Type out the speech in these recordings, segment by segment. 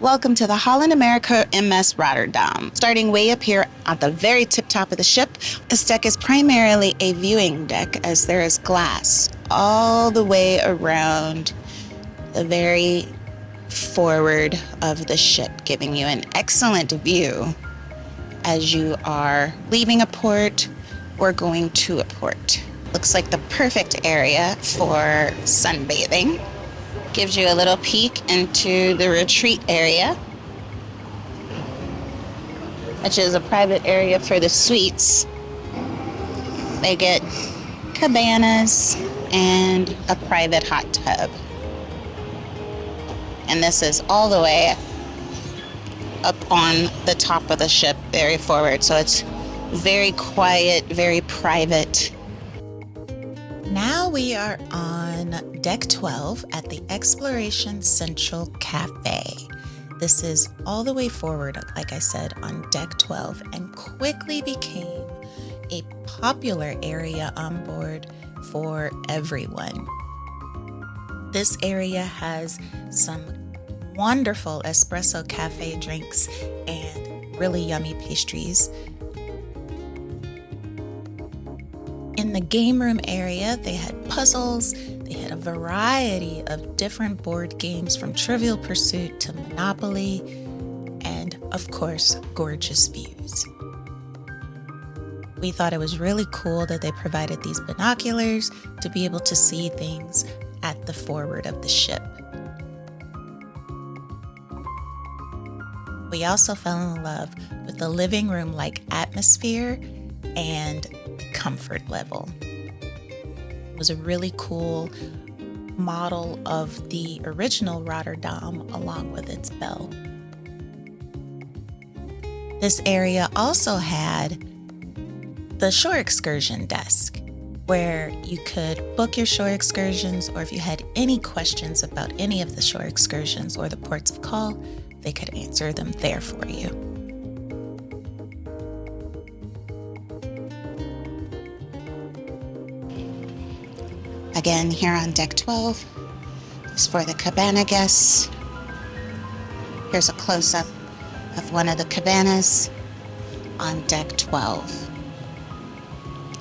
Welcome to the Holland America MS Rotterdam. Starting way up here at the very tip top of the ship, this deck is primarily a viewing deck as there is glass all the way around the very forward of the ship, giving you an excellent view as you are leaving a port or going to a port. Looks like the perfect area for sunbathing. Gives you a little peek into the retreat area, which is a private area for the suites. They get cabanas and a private hot tub. And this is all the way up on the top of the ship, very forward. So it's very quiet, very private. Now we are on deck 12 at the Exploration Central Cafe. This is all the way forward, like I said, on deck 12, and quickly became a popular area on board for everyone. This area has some wonderful espresso cafe drinks and really yummy pastries. In the game room area, they had puzzles, they had a variety of different board games from Trivial Pursuit to Monopoly, and of course, gorgeous views. We thought it was really cool that they provided these binoculars to be able to see things at the forward of the ship. We also fell in love with the living room-like atmosphere and comfort level. It was a really cool model of the original Rotterdam along with its bell. This area also had the shore excursion desk where you could book your shore excursions, or if you had any questions about any of the shore excursions or the ports of call, they could answer them there for you. Again, here on deck 12 is for the cabana guests. Here's a close-up of one of the cabanas on deck 12.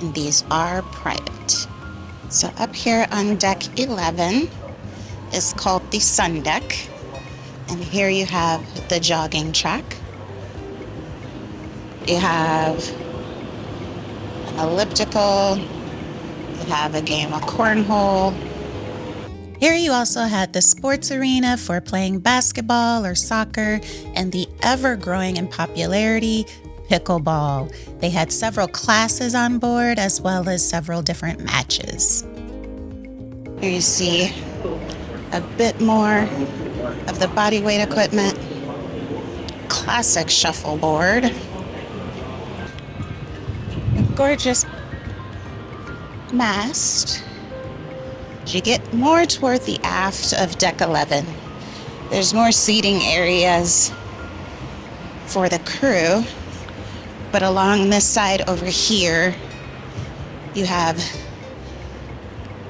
And these are private. So up here on deck 11 is called the sun deck. And here you have the jogging track. You have an elliptical. You have a game of cornhole. Here you also had the sports arena for playing basketball or soccer, and the ever-growing in popularity, pickleball. They had several classes on board as well as several different matches. Here you see a bit more of the bodyweight equipment. Classic shuffleboard. A gorgeous mast. As you get more toward the aft of deck 11, there's more seating areas for the crew, but along this side over here you have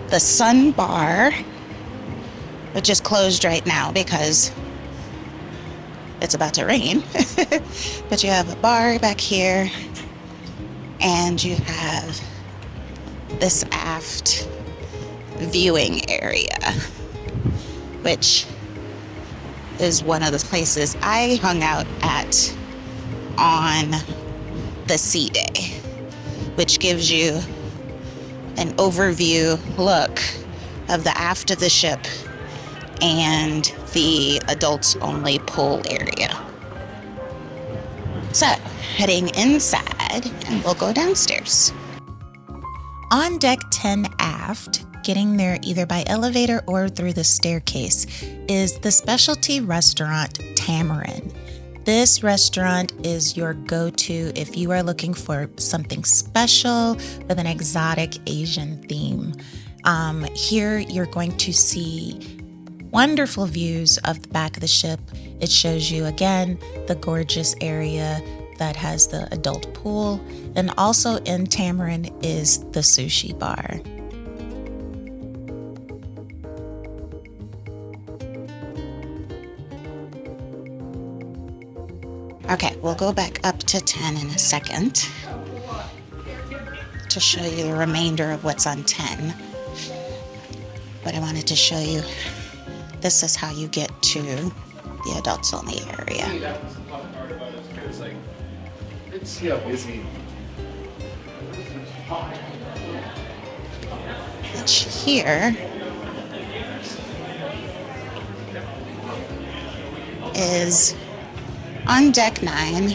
the sun bar, which is closed right now because it's about to rain. But you have a bar back here, and you have this aft viewing area, which is one of the places I hung out at on the sea day, which gives you an overview look of the aft of the ship and the adults only pool area. So heading inside, and we'll go downstairs. On deck 10 aft, getting there either by elevator or through the staircase, is the specialty restaurant Tamarind. This restaurant is your go-to if you are looking for something special with an exotic Asian theme. Here you're going to see wonderful views of the back of the ship. It shows you again the gorgeous area that has the adult pool, and also in Tamarind is the sushi bar. Okay, we'll go back up to 10 in a second to show you the remainder of what's on 10. But I wanted to show you, this is how you get to the adults only area. That was the fun part about it. It's like, let's see how busy. Which here is on deck 9.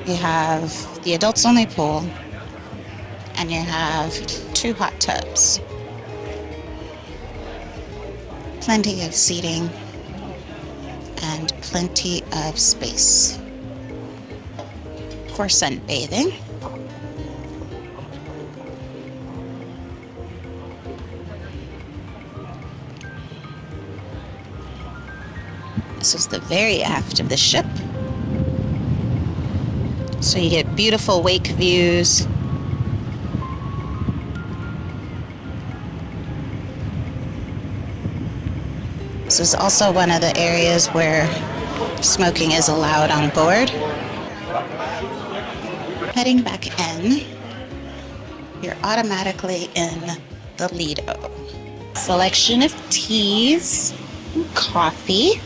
You have the adults only pool, and you have 2 hot tubs. Plenty of seating and plenty of space for sunbathing. This is the very aft of the ship. So you get beautiful wake views. This is also one of the areas where smoking is allowed on board. Heading back in, you're automatically in the Lido. Selection of teas and coffee.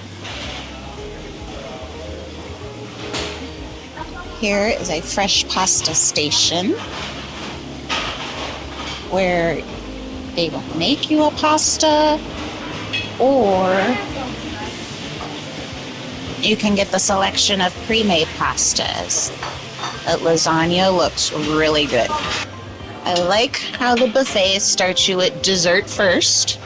Here is a fresh pasta station where they will make you a pasta, or you can get the selection of pre-made pastas. That lasagna looks really good. I like how the buffet starts you at dessert first.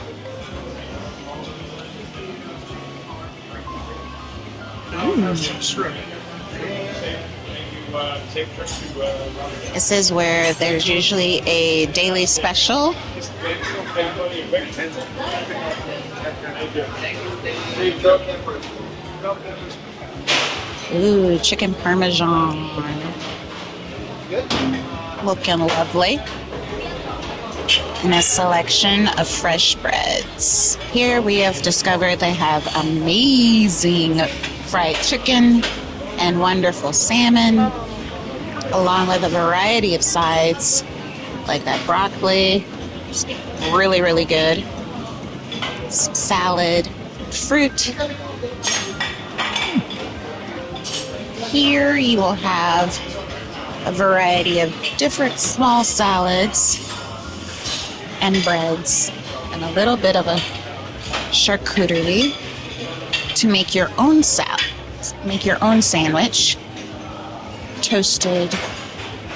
This is where there's usually a daily special. Ooh, chicken parmesan. Looking lovely. And a selection of fresh breads. Here we have discovered they have amazing fried chicken and wonderful salmon, along with a variety of sides, like that broccoli. It's really, really good. Salad, fruit. Here you will have a variety of different small salads and breads, and a little bit of a charcuterie to make your own salad. Make your own sandwich, toasted,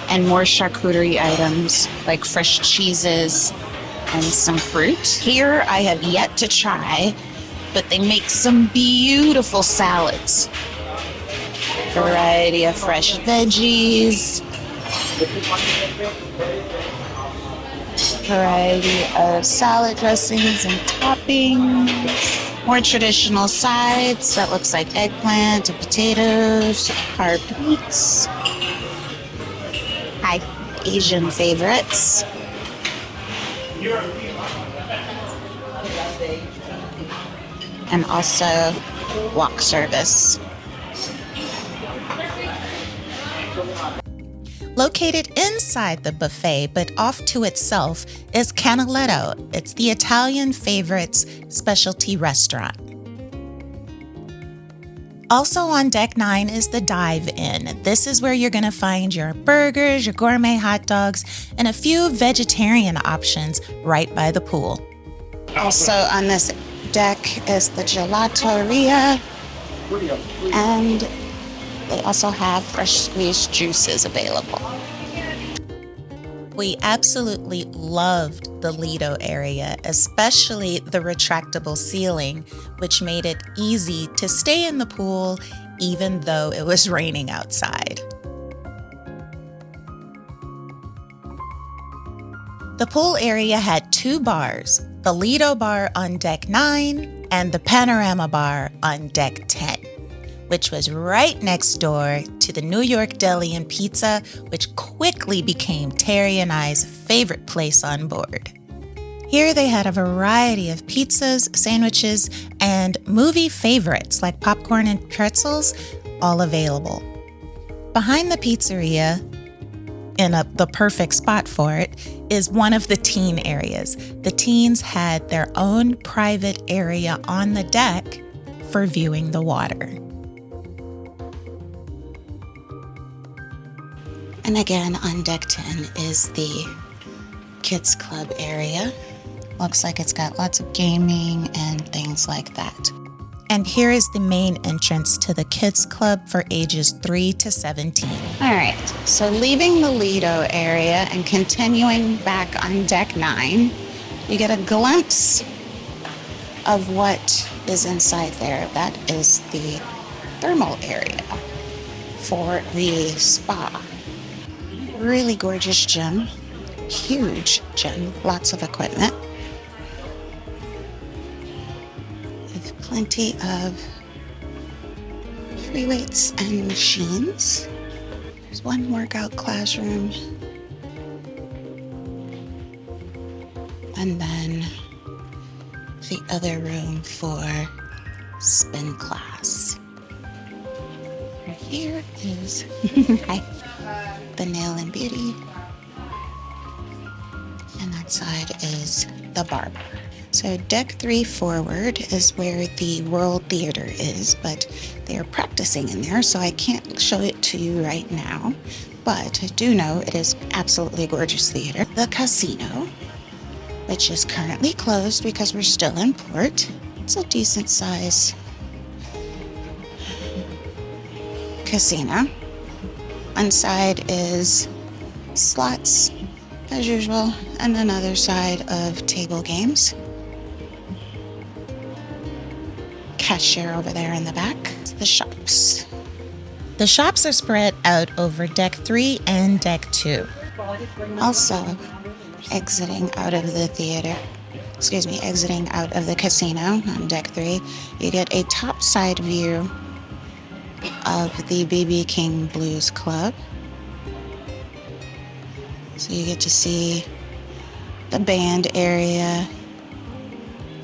and more charcuterie items like fresh cheeses and some fruit. Here I have yet to try, but they make some beautiful salads. Variety of fresh veggies, variety of salad dressings and toppings. More traditional sides, that looks like eggplant and potatoes, carved meats. Hi, Asian favorites. And also wok service. Located inside the buffet, but off to itself, is Canaletto. It's the Italian favorites specialty restaurant. Also on deck 9 is the Dive In. This is where you're going to find your burgers, your gourmet hot dogs, and a few vegetarian options right by the pool. Also on this deck is the Gelateria, and they also have fresh squeezed juices available. We absolutely loved the Lido area, especially the retractable ceiling, which made it easy to stay in the pool even though it was raining outside. The pool area had 2 bars, the Lido bar on deck 9 and the Panorama bar on deck 10. Which was right next door to the New York Deli and Pizza, which quickly became Terry and I's favorite place on board. Here they had a variety of pizzas, sandwiches, and movie favorites like popcorn and pretzels, all available. Behind the pizzeria, in the perfect spot for it, is one of the teen areas. The teens had their own private area on the deck for viewing the water. And again, on deck 10 is the kids club area. Looks like it's got lots of gaming and things like that. And here is the main entrance to the kids club for ages 3 to 17. All right, so leaving the Lido area and continuing back on deck 9, you get a glimpse of what is inside there. That is the thermal area for the spa. Really gorgeous gym, huge gym, lots of equipment. With plenty of free weights and machines. There's one workout classroom. And then the other room for spin class. Right here is hi, the nail and beauty. And that side is the barber. So deck 3 forward is where the World Theater is, but they are practicing in there, so I can't show it to you right now. But I do know it is absolutely gorgeous theater. The casino, which is currently closed because we're still in port. It's a decent size casino. One side is slots, as usual, and another side of table games. Cashier over there in the back. The shops. The shops are spread out over deck 3 and deck 2. Also, exiting out of the casino on deck 3, you get a topside view of the BB King Blues Club. So you get to see the band area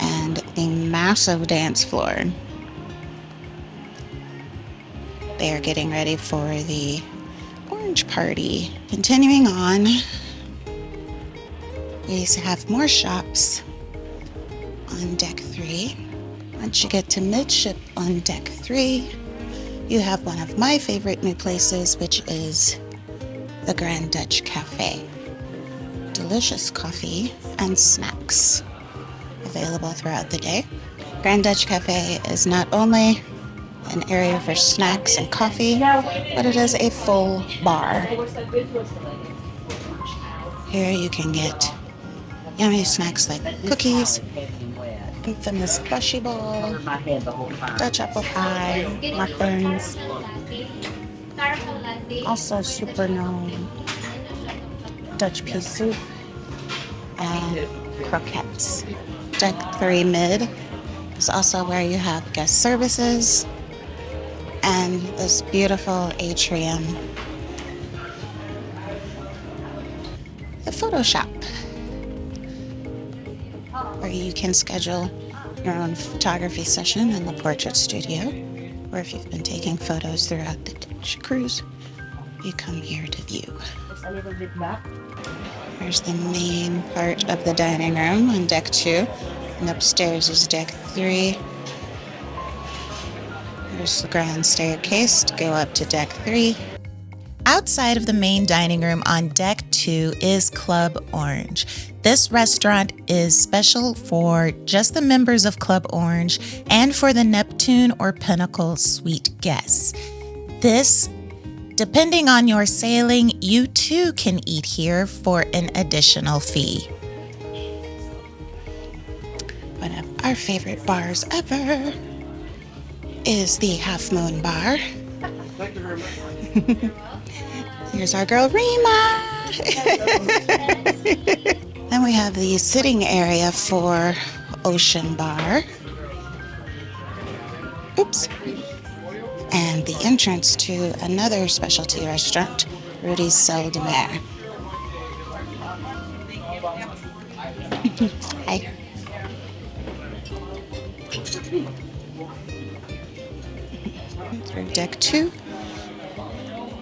and the massive dance floor. They are getting ready for the orange party. Continuing on, we have more shops on deck 3. Once you get to Midship on deck 3, you have one of my favorite new places, which is the Grand Dutch Cafe. Delicious coffee and snacks available throughout the day. Grand Dutch Cafe is not only an area for snacks and coffee, but it is a full bar. Here you can get yummy snacks like cookies, infamous bushy ball, Dutch apple pie, muffins, also super known Dutch pea soup, and croquettes. Deck 3 mid is also where you have guest services and this beautiful atrium. The photo shop, where you can schedule your own photography session in the portrait studio, or if you've been taking photos throughout the Dutch cruise, you come here to view. Here's the main part of the dining room on deck 2, and upstairs is deck 3. There's the grand staircase to go up to deck 3. Outside of the main dining room on deck 2 is Club Orange. This restaurant is special for just the members of Club Orange and for the Neptune or Pinnacle suite guests. This, depending on your sailing, you too can eat here for an additional fee. One of our favorite bars ever is the Half Moon Bar. Thank you very much. Here's our girl Rima. Then we have the sitting area for Ocean Bar. Oops. And the entrance to another specialty restaurant, Rudy's Celle de Mer. Hi. For deck 2,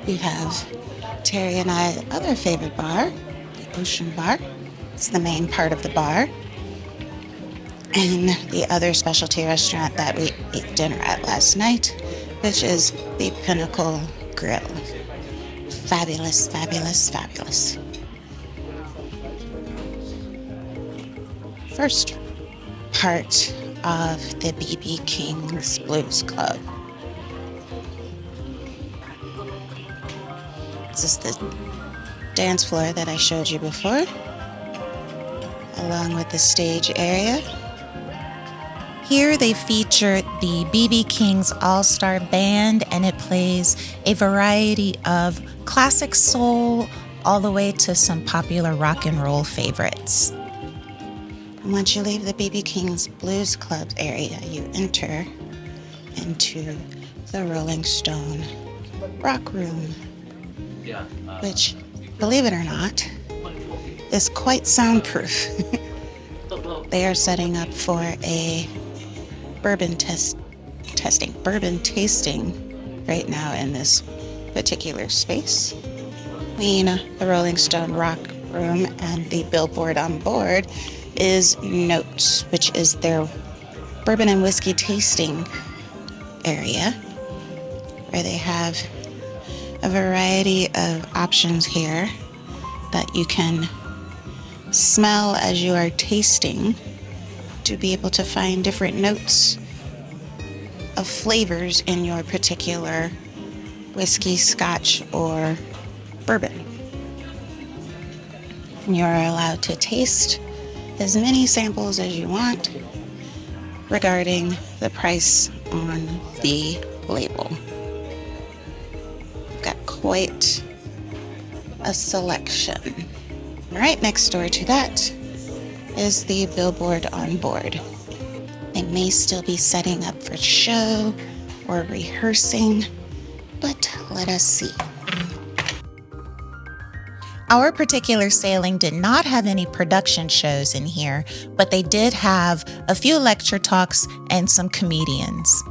you have Terry and I's other favorite bar, the Ocean Bar. It's the main part of the bar. And the other specialty restaurant that we ate dinner at last night, which is the Pinnacle Grill. Fabulous, fabulous, fabulous. First part of the BB King's Blues Club. This is the dance floor that I showed you before, along with the stage area. Here they feature the BB King's All-Star Band, and it plays a variety of classic soul all the way to some popular rock and roll favorites. And once you leave the BB King's Blues Club area, you enter into the Rolling Stone Rock Room, which, believe it or not, is quite soundproof. They are setting up for a bourbon tasting right now in this particular space. Between the Rolling Stone Rock Room and the billboard on board is Notes, which is their bourbon and whiskey tasting area, where they have a variety of options here that you can smell as you are tasting to be able to find different notes of flavors in your particular whiskey, scotch, or bourbon. You're allowed to taste as many samples as you want regarding the price on the label. We've got quite a selection. Right next door to that is the billboard on board. They may still be setting up for show or rehearsing, but let us see. Our particular sailing did not have any production shows in here, but they did have a few lecture talks and some comedians.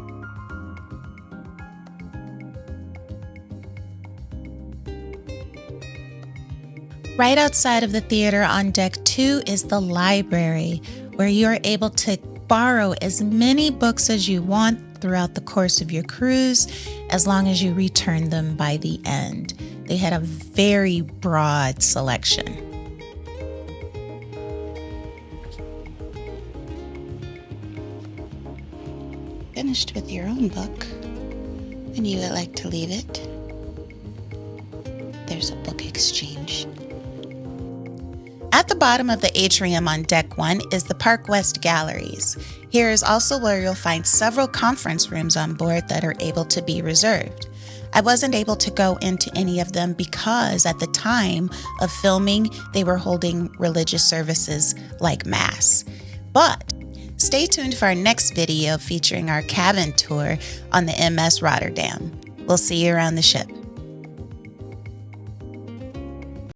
Right outside of the theater on deck 2 is the library, where you are able to borrow as many books as you want throughout the course of your cruise, as long as you return them by the end. They had a very broad selection. Finished with your own book, and you would like to leave it, there's a book exchange. At the bottom of the atrium on deck 1 is the Park West Galleries. Here is also where you'll find several conference rooms on board that are able to be reserved. I wasn't able to go into any of them because at the time of filming, they were holding religious services like Mass. But stay tuned for our next video featuring our cabin tour on the MS Rotterdam. We'll see you around the ship.